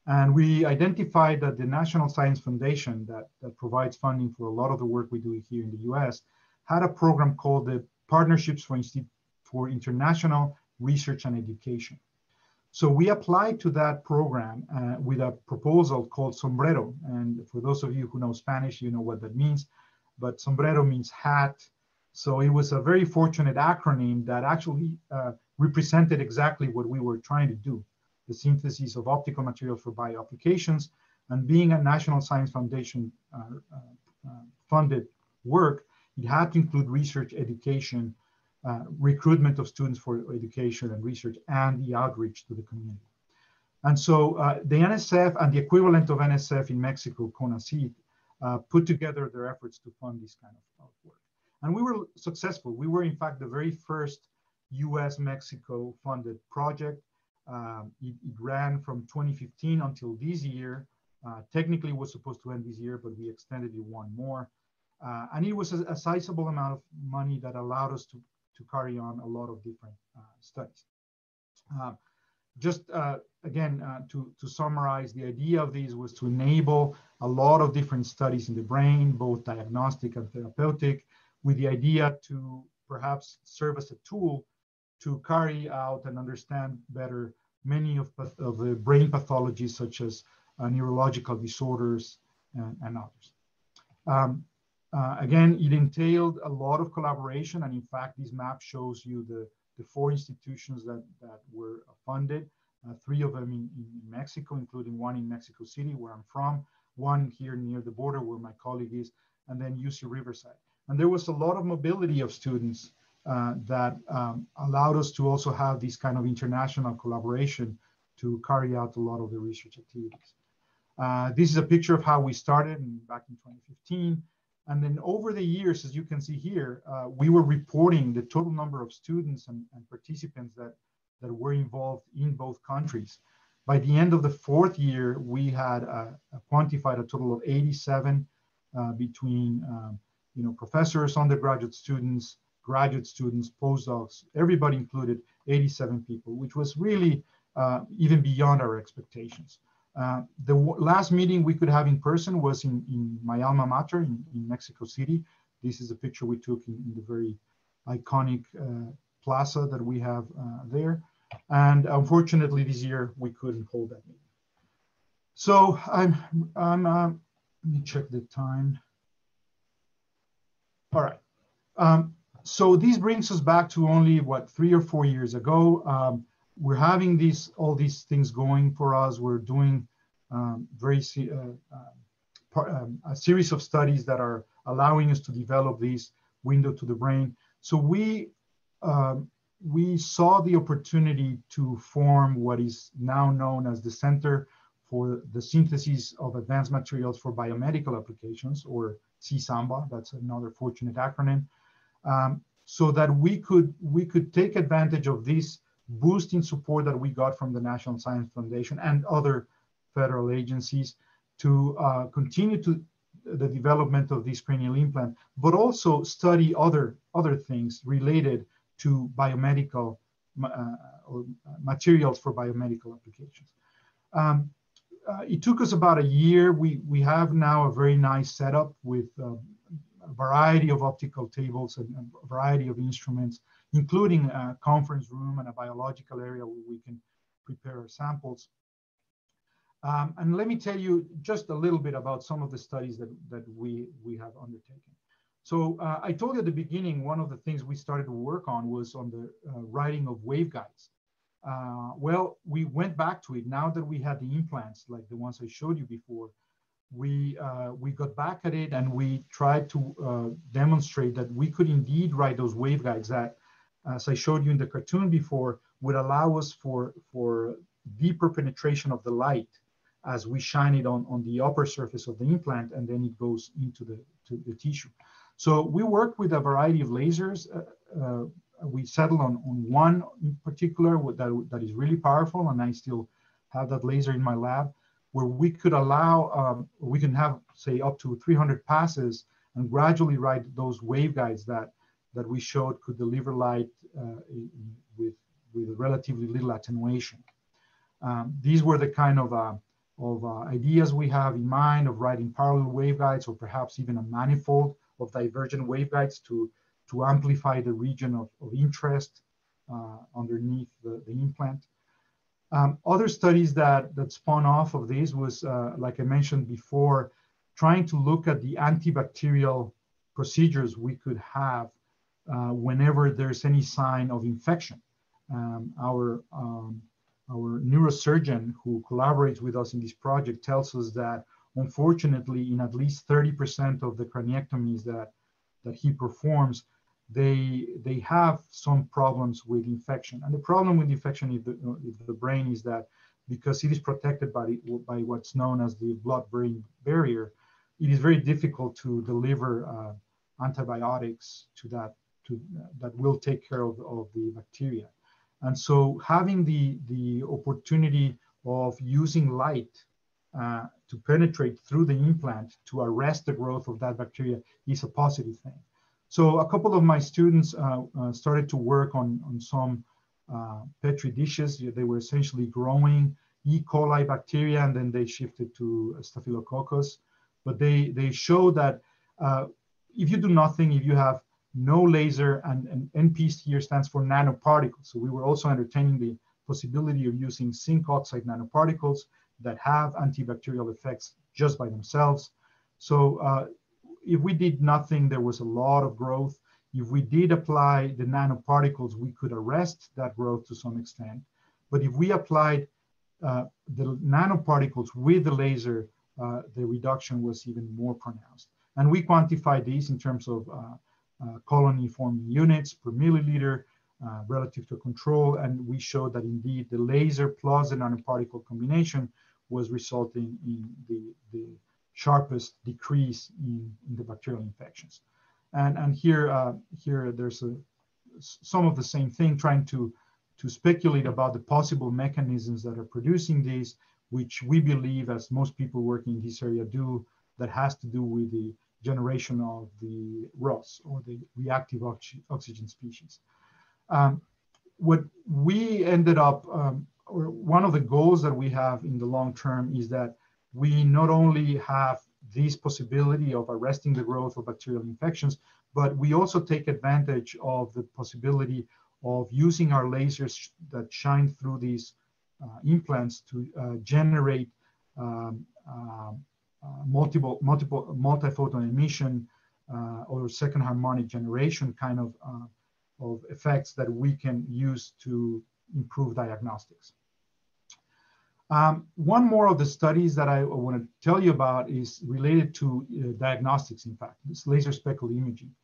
And we identified that the National Science Foundation that provides funding for a lot of the work we do here in the US had a program called the Partnerships for International Research and Education. So we applied to that program with a proposal called SOMBRERO. And for those of you who know Spanish, you know what that means. But SOMBRERO means hat. So it was a very fortunate acronym that actually represented exactly what we were trying to do, the synthesis of optical materials for bioapplications. And being a National Science Foundation funded work, it had to include research, education, recruitment of students for education and research, and the outreach to the community. And so the NSF and the equivalent of NSF in Mexico, CONACYT, put together their efforts to fund this kind of work. And we were successful. We were, in fact, the very first US-Mexico funded project. It ran from 2015 until this year. Technically, it was supposed to end this year, but we extended it one more. And it was a sizable amount of money that allowed us to carry on a lot of different studies. Again, to summarize, the idea of these was to enable a lot of different studies in the brain, both diagnostic and therapeutic, with the idea to perhaps serve as a tool to carry out and understand better many of the brain pathologies, such as neurological disorders and others. Again, it entailed a lot of collaboration, and in fact, this map shows you the 4 institutions that were funded, 3 of them in Mexico, including one in Mexico City, where I'm from, one here near the border where my colleague is, and then UC Riverside. And there was a lot of mobility of students that allowed us to also have this kind of international collaboration to carry out a lot of the research activities. This is a picture of how we started back in 2015. And then over the years, as you can see here, we were reporting the total number of students and participants that were involved in both countries. By the end of the 4th year, we had quantified a total of 87 between professors, undergraduate students, graduate students, postdocs, everybody included, 87 people, which was really even beyond our expectations. The last meeting we could have in person was in my alma mater in Mexico City. This is a picture we took in the very iconic plaza that we have there. And unfortunately, this year we couldn't hold that meeting. So let me check the time. All right. So this brings us back to only, what, 3 or 4 years ago. We're having all these things going for us. We're doing a series of studies that are allowing us to develop this window to the brain. So we saw the opportunity to form what is now known as the Center for the Synthesis of Advanced Materials for Biomedical Applications, or CSAMBA. That's another fortunate acronym. So that we could take advantage of this boost in support that we got from the National Science Foundation and other federal agencies to continue to the development of this cranial implant, but also study other things related to biomedical or materials for biomedical applications. It took us about a year. We have now a very nice setup with a variety of optical tables and a variety of instruments, including a conference room and a biological area where we can prepare our samples. And let me tell you just a little bit about some of the studies that we have undertaken. So I told you at the beginning, one of the things we started to work on was on the writing of waveguides. Well, we went back to it now that we had the implants, like the ones I showed you before. We got back at it and we tried to demonstrate that we could indeed write those waveguides that, as I showed you in the cartoon before, would allow us for deeper penetration of the light as we shine it on the upper surface of the implant, and then it goes into the tissue. So we worked with a variety of lasers. We settled on one in particular that is really powerful, and I still have that laser in my lab, where we could allow, we can have, say, up to 300 passes and gradually write those waveguides that we showed could deliver light with relatively little attenuation. These were the kind of ideas we have in mind of writing parallel waveguides, or perhaps even a manifold of divergent waveguides to amplify the region of interest underneath the implant. Other studies that spun off of this was, like I mentioned before, trying to look at the antibacterial procedures we could have whenever there's any sign of infection. Our neurosurgeon who collaborates with us in this project tells us that, unfortunately, in at least 30% of the craniectomies that he performs, they have some problems with infection. And the problem with infection in the brain is that, because it is protected by what's known as the blood-brain barrier, it is very difficult to deliver antibiotics that will take care of the bacteria. And so having the opportunity of using light to penetrate through the implant to arrest the growth of that bacteria is a positive thing. So a couple of my students started to work on some Petri dishes. They were essentially growing E. coli bacteria, and then they shifted to Staphylococcus. But they showed that if you do nothing, if you have no laser, and NP here stands for nanoparticles. So we were also entertaining the possibility of using zinc oxide nanoparticles that have antibacterial effects just by themselves. So if we did nothing, there was a lot of growth. If we did apply the nanoparticles, we could arrest that growth to some extent. But if we applied the nanoparticles with the laser, the reduction was even more pronounced. And we quantified these in terms of colony forming units per milliliter relative to control. And we showed that indeed the laser plus the nanoparticle combination was resulting in the sharpest decrease in the bacterial infections. And here there's some of the same thing, trying to speculate about the possible mechanisms that are producing these, which we believe, as most people working in this area do, that has to do with the generation of the ROS, or the reactive oxygen species. What we ended up, or one of the goals that we have in the long term, is that we not only have this possibility of arresting the growth of bacterial infections, but we also take advantage of the possibility of using our lasers that shine through these implants to generate multiphoton emission or second harmonic generation kind of effects that we can use to improve diagnostics. One more of the studies that I want to tell you about is related to diagnostics, in fact, this laser speckle imaging.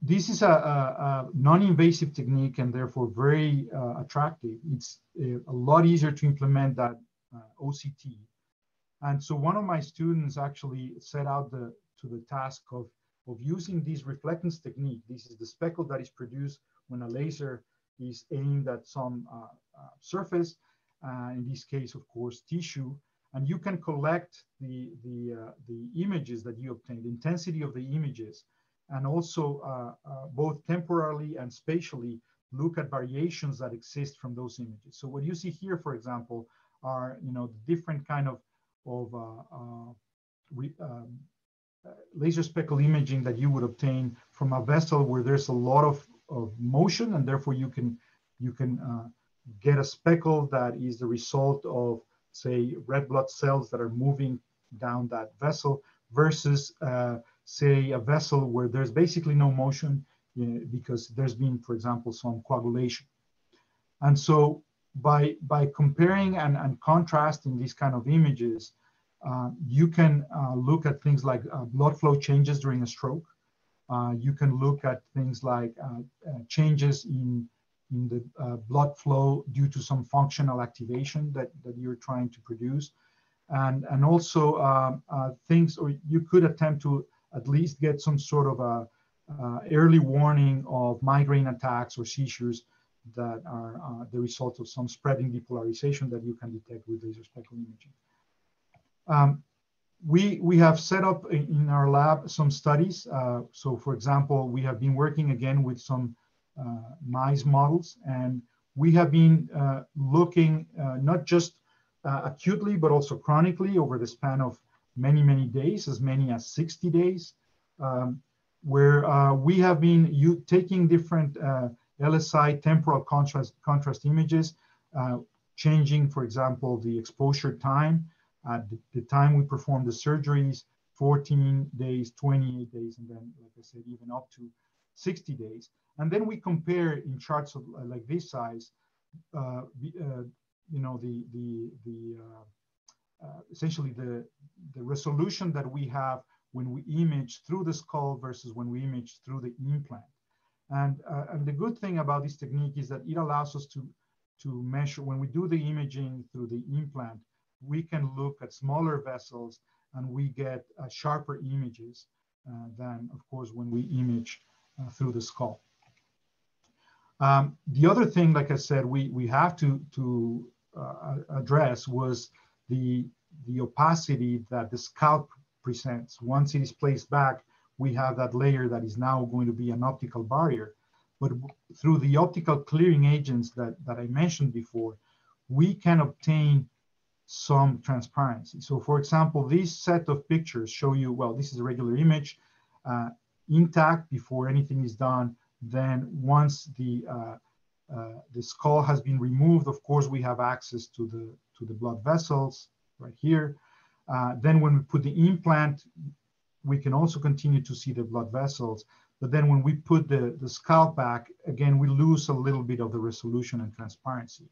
This is a non-invasive technique and therefore very attractive. It's a lot easier to implement than OCT. And so one of my students actually set out to the task of using this reflectance technique. This is the speckle that is produced when a laser is aimed at some surface, in this case, of course, tissue. And you can collect the images that you obtain, the intensity of the images, and also both temporally and spatially look at variations that exist from those images. So what you see here, for example, are the different kind of laser speckle imaging that you would obtain from a vessel where there's a lot of motion, and therefore you can get a speckle that is the result of, say, red blood cells that are moving down that vessel, versus say a vessel where there's basically no motion because there's been, for example, some coagulation. And so by comparing and contrasting these kind of images, you can look at things like blood flow changes during a stroke. You can look at things like changes in the blood flow due to some functional activation that you're trying to produce. And also things, or you could attempt to at least get some sort of a early warning of migraine attacks or seizures that are the result of some spreading depolarization that you can detect with laser speckle imaging. We have set up in our lab some studies. So for example, we have been working again with some mice models, and we have been looking not just acutely, but also chronically over the span of many, many days, as many as 60 days, where we have been taking different LSI temporal contrast images, changing, for example, the exposure time at the time we perform the surgeries, 14 days, 28 days, and then, like I said, even up to 60 days. And then we compare in charts of like this size, essentially the resolution that we have when we image through the skull versus when we image through the implant. And the good thing about this technique is that it allows us to measure, when we do the imaging through the implant, we can look at smaller vessels and we get sharper images than, of course, when we image through the skull. The other thing, like I said, we have to address was the opacity that the scalp presents. Once it is placed back, we have that layer that is now going to be an optical barrier. But through the optical clearing agents that I mentioned before, we can obtain some transparency. So for example, this set of pictures show you, well, this is a regular image, intact before anything is done. Then once the skull has been removed, of course, we have access to the blood vessels right here. Then when we put the implant, we can also continue to see the blood vessels. But then when we put the scalp back, again, we lose a little bit of the resolution and transparency.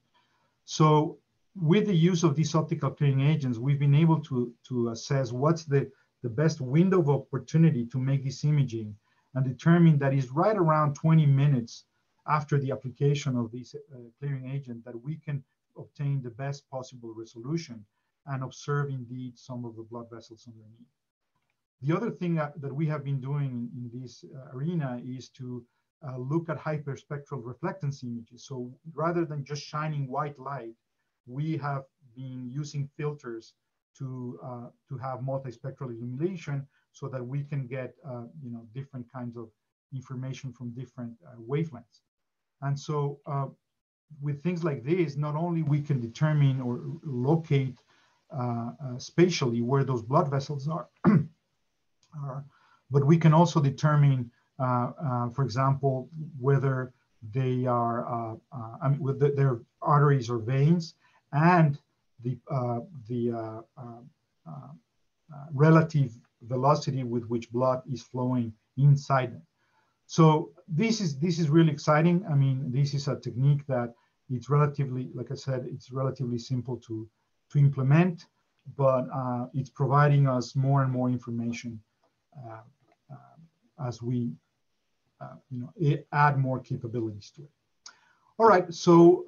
So with the use of these optical clearing agents, we've been able to assess what's the best window of opportunity to make this imaging, and determine that is right around 20 minutes after the application of this clearing agent that we can obtain the best possible resolution and observe indeed some of the blood vessels underneath. The other thing that we have been doing in this arena is to look at hyperspectral reflectance images. So rather than just shining white light, we have been using filters to have multispectral illumination so that we can get different kinds of information from different wavelengths. And so with things like this, not only we can determine or locate spatially where those blood vessels are, but we can also determine, for example, whether they are, whether their arteries or veins, and the relative velocity with which blood is flowing inside them. So this is really exciting. I mean, this is a technique that it's relatively, like I said, it's relatively simple to implement, but it's providing us more and more information as we add more capabilities to it. All right, so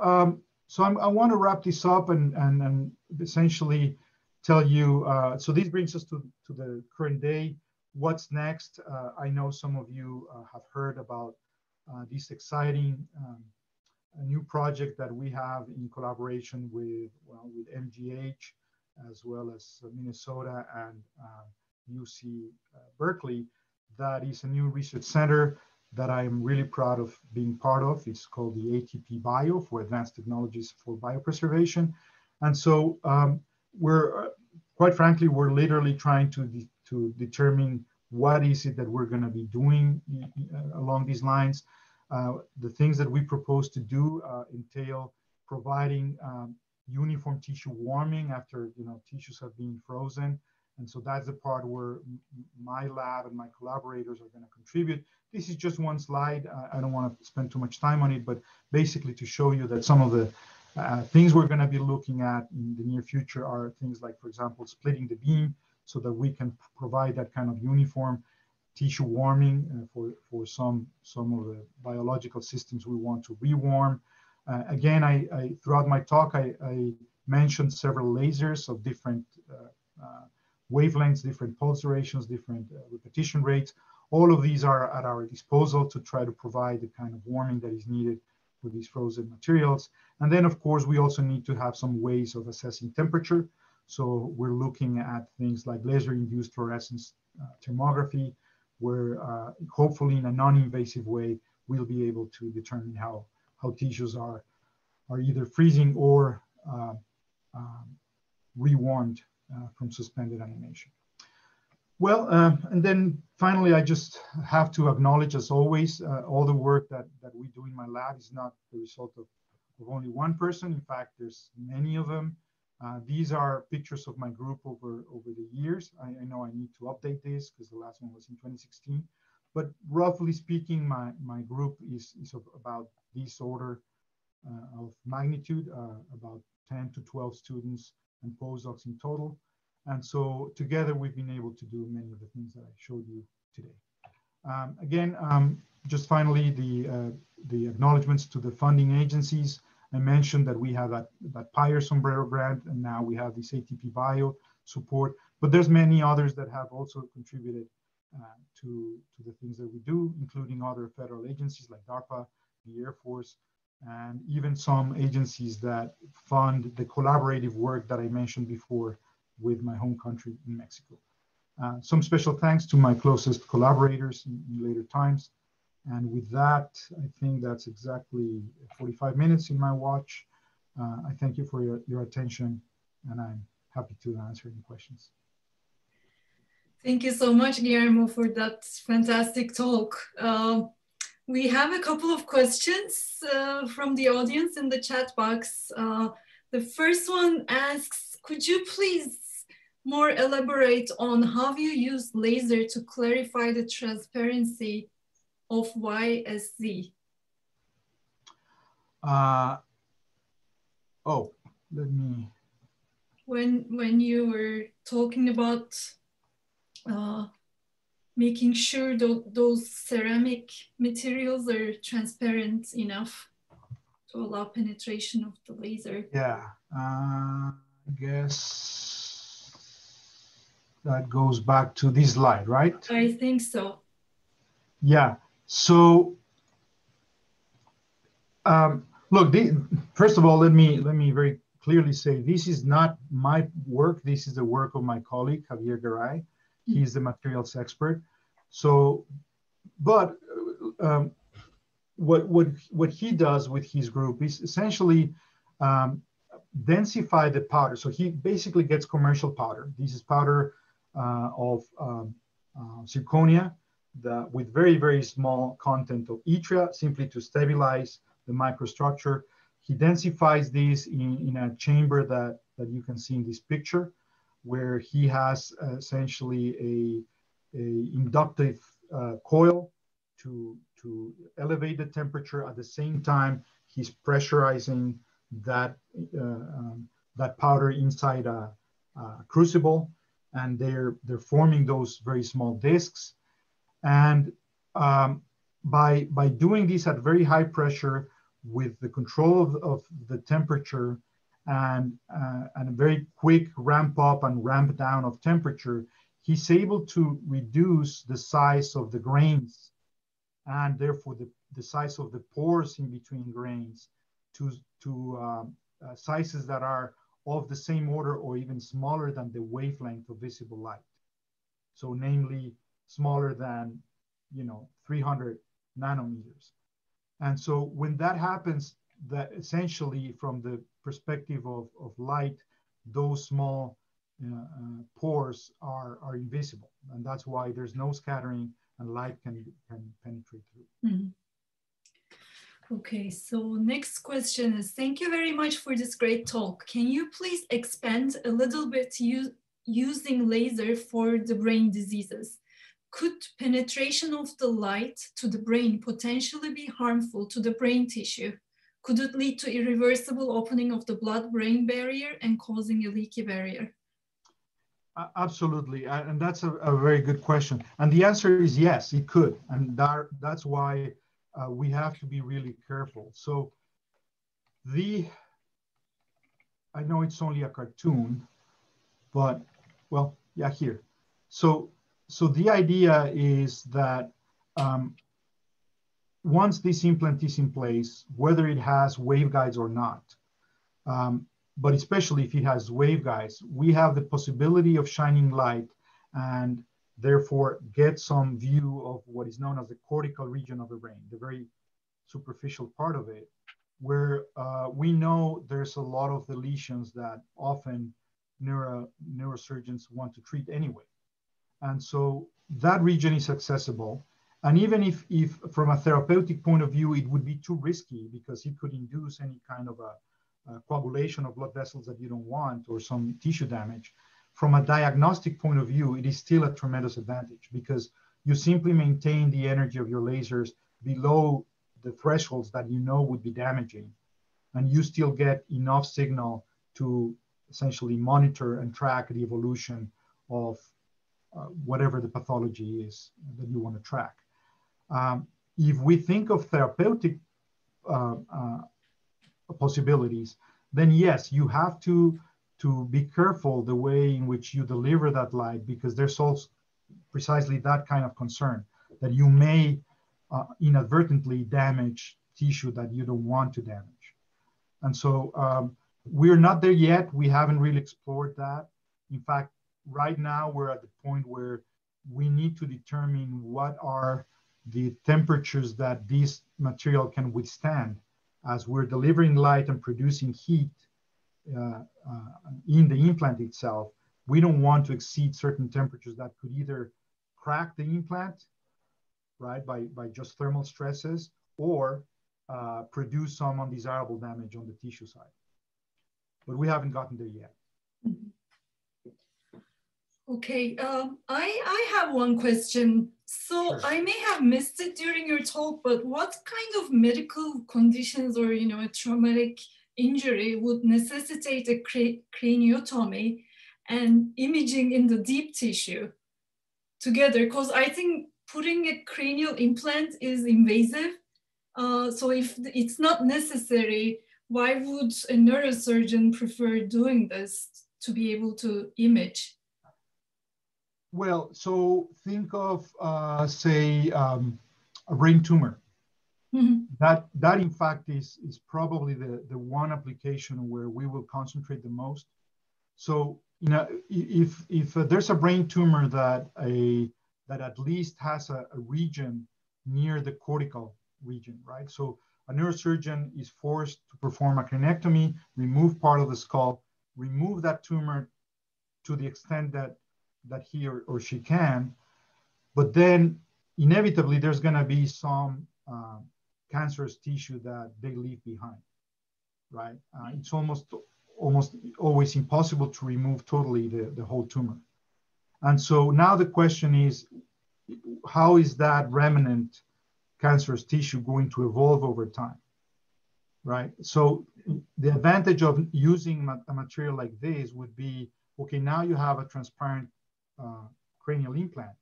I want to wrap this up and essentially tell you, so this brings us to the current day. What's next? I know some of you have heard about this exciting new project that we have in collaboration with MGH, as well as Minnesota and UC Berkeley. That is a new research center that I am really proud of being part of. It's called the ATP-Bio, for Advanced Technologies for Biopreservation. And so we're, quite frankly, we're literally trying to determine what is it that we're going to be doing along these lines. The things that we propose to do entail providing uniform tissue warming after tissues have been frozen. And so that's the part where my lab and my collaborators are going to contribute. This is just one slide. I don't want to spend too much time on it, but basically to show you that some of the things we're going to be looking at in the near future are things like, for example, splitting the beam so that we can provide that kind of uniform tissue warming for some of the biological systems we want to rewarm. Again, I throughout my talk, I mentioned several lasers of different wavelengths, different pulse durations, different repetition rates. All of these are at our disposal to try to provide the kind of warming that is needed for these frozen materials. And then, of course, we also need to have some ways of assessing temperature. So we're looking at things like laser-induced fluorescence thermography, where hopefully in a non-invasive way, we'll be able to determine how tissues are either freezing or rewarmed from suspended animation. Well, and then finally, I just have to acknowledge, as always, all the work that we do in my lab is not the result of only one person. In fact, there's many of them. These are pictures of my group over the years. I know I need to update this because the last one was in 2016. But roughly speaking, my group is of about this order of magnitude, about 10 to 12 students and postdocs in total. And so together we've been able to do many of the things that I showed you today. Again, just finally, the acknowledgements to the funding agencies. I mentioned that we have that PIRE SOMBRERO grant, and now we have this ATP-Bio support, but there's many others that have also contributed to the things that we do, including other federal agencies like DARPA, the Air Force, and even some agencies that fund the collaborative work that I mentioned before with my home country in Mexico. Some special thanks to my closest collaborators in later times. And with that, I think that's exactly 45 minutes in my watch. I thank you for your attention, and I'm happy to answer any questions. Thank you so much, Guillermo, for that fantastic talk. We have a couple of questions from the audience in the chat box. The first one asks, could you please more elaborate on how you use laser to clarify the transparency of Y as Z? Oh, let me. When you were talking about making sure those ceramic materials are transparent enough to allow penetration of the laser. Yeah, I guess that goes back to this slide, right? I think so. Yeah, so look, first of all, let me very clearly say this is not my work. This is the work of my colleague, Javier Garay. He's the materials expert. So, but what he does with his group is essentially densify the powder. So he basically gets commercial powder. This is powder of zirconia with very, very small content of yttria, simply to stabilize the microstructure. He densifies this in a chamber that you can see in this picture, where he has essentially a inductive coil to elevate the temperature. At the same time, he's pressurizing that that powder inside a crucible, and they're forming those very small discs. And by doing this at very high pressure, with the control of the temperature and a very quick ramp up and ramp down of temperature, he's able to reduce the size of the grains, and therefore the size of the pores in between grains to sizes that are of the same order or even smaller than the wavelength of visible light. So namely smaller than 300 nanometers. And so when that happens, that essentially from the perspective of light, those small pores are invisible, and that's why there's no scattering and light can penetrate through. Mm-hmm. Okay, so next question is, thank you very much for this great talk. Can you please expand a little bit using laser for the brain diseases? Could penetration of the light to the brain potentially be harmful to the brain tissue? Could it lead to irreversible opening of the blood-brain barrier and causing a leaky barrier? Absolutely, and that's a very good question. And the answer is yes, it could. And that's why we have to be really careful. So I know it's only a cartoon, but well, yeah, here. So the idea is that once this implant is in place, whether it has waveguides or not, but especially if it has waveguides, we have the possibility of shining light and therefore get some view of what is known as the cortical region of the brain, the very superficial part of it, where we know there's a lot of the lesions that often neurosurgeons want to treat anyway. And so that region is accessible. And even if from a therapeutic point of view, it would be too risky because it could induce any kind of a coagulation of blood vessels that you don't want or some tissue damage. From a diagnostic point of view, it is still a tremendous advantage because you simply maintain the energy of your lasers below the thresholds that you know would be damaging, and you still get enough signal to essentially monitor and track the evolution of whatever the pathology is that you want to track. If we think of therapeutic possibilities, then yes, you have to be careful the way in which you deliver that light, because there's also precisely that kind of concern that you may inadvertently damage tissue that you don't want to damage. And so we're not there yet. We haven't really explored that. In fact, right now we're at the point where we need to determine what are the temperatures that this material can withstand as we're delivering light and producing heat in the implant itself. We don't want to exceed certain temperatures that could either crack the implant, right, by just thermal stresses, or produce some undesirable damage on the tissue side. But we haven't gotten there yet. Okay, I have one question So Sure. I may have missed it during your talk, but what kind of medical conditions or, you know, a traumatic injury would necessitate a craniotomy and imaging in the deep tissue together? Because I think putting a cranial implant is invasive. So if it's not necessary, why would a neurosurgeon prefer doing this to be able to image? Well, so think of, say, a brain tumor. Mm-hmm. That in fact is probably the one application where we will concentrate the most. So, you know, if there's a brain tumor that at least has a region near the cortical region, right? So a neurosurgeon is forced to perform a cranectomy, remove part of the skull, remove that tumor to the extent that he or she can, but then inevitably there's going to be some cancerous tissue that they leave behind, right? It's almost always impossible to remove totally the whole tumor. And so now the question is, how is that remnant cancerous tissue going to evolve over time, right? So the advantage of using a material like this would be, okay, now you have a transparent cranial implant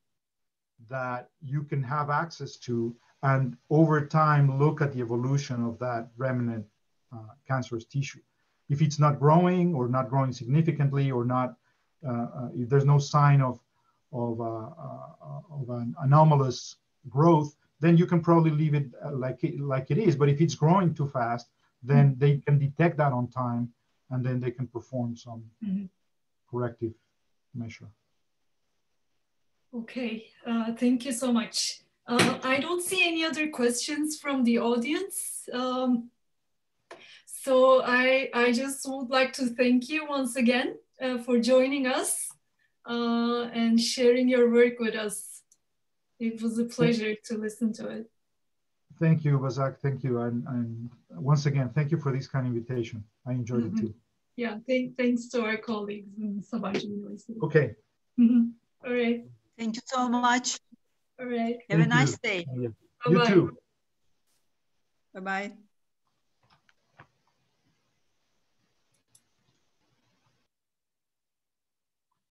that you can have access to, and over time look at the evolution of that remnant cancerous tissue. If it's not growing or not growing significantly, or not, if there's no sign of an anomalous growth, then you can probably leave it like it is. But if it's growing too fast, then they can detect that on time, and then they can perform some corrective measure. Okay, thank you so much. I don't see any other questions from the audience. So I just would like to thank you once again for joining us and sharing your work with us. It was a pleasure to listen to it. Thank you, Bazak. Thank you. And once again, thank you for this kind of invitation. I enjoyed it too. Yeah, thanks to our colleagues in Sabancı University. Okay. All right. Thank you so much. All right. Have a nice day. You too. Bye-bye.